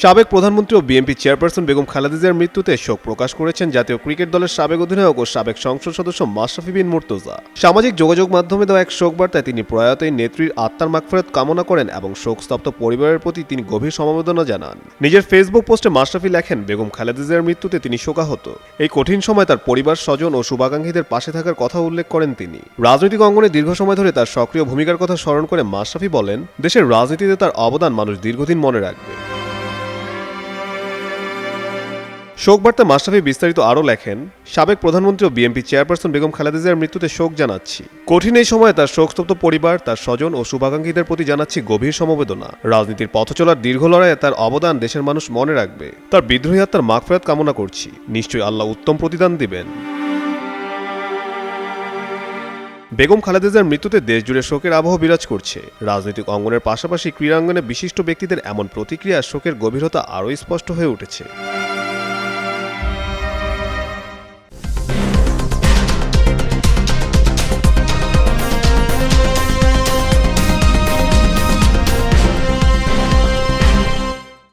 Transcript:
সাবেক প্রধানমন্ত্রী ও BNP chairperson Begum Khaleda জিয়ার মৃত্যুতে শোক প্রকাশ করেছেন জাতীয় ক্রিকেট দলের সাবেক অধিনায়ক ও সাবেক সংসদ সদস্য মাশরাফি বিন মুর্তজা। সামাজিক যোগাযোগ মাধ্যমে দেওয়া এক শোক বার্তায় তিনি প্রয়াত এই নেত্রীর আত্মার মাগফিরাত কামনা করেন এবং শোকস্তব্ধ পরিবারের প্রতি তিনি গভীর সমবেদনা জানান। নিজের ফেসবুক পোস্টে মাশরাফি লেখেন, বেগম খালেদা জিয়ার মৃত্যুতে তিনি শোকাহত। এই কঠিন সময় তার পরিবার, স্বজন ও শুভাকাঙ্ক্ষীদের পাশে থাকার কথা উল্লেখ করেন তিনি। রাজনৈতিক অঙ্গনে দীর্ঘ সময় ধরে তার সক্রিয় ভূমিকার কথা স্মরণ করে মাশরাফি বলেন, দেশের রাজনীতিতে তার অবদান মানুষ দীর্ঘদিন মনে রাখবে। শোকবার্তা মাশরাফি বিস্তারিত আরও লেখেন, সাবেক প্রধানমন্ত্রী ও বিএনপি চেয়ারপারসন বেগম খালেদা জিয়ার মৃত্যুতে শোক জানাচ্ছি। কঠিন এই সময়ে তার শোকস্তব্ধ পরিবার, তার স্বজন ও শুভাকাঙ্ক্ষীদের প্রতি জানাচ্ছি গভীর সমবেদনা। রাজনীতির পথ চলার দীর্ঘ লড়াইয়ে তার অবদান দেশের মানুষ মনে রাখবে। তার বিদ্রোহী আত্মার মাগফিরাত কামনা করছি। নিশ্চয়ই আল্লাহ উত্তম প্রতিদান দিবেন। বেগম খালেদা জিয়ার মৃত্যুতে দেশজুড়ে শোকের আবহ বিরাজ করছে। রাজনৈতিক অঙ্গনের পাশাপাশি ক্রীড়াঙ্গনে বিশিষ্ট ব্যক্তিদের এমন প্রতিক্রিয়া শোকের গভীরতা আরও স্পষ্ট হয়ে উঠেছে।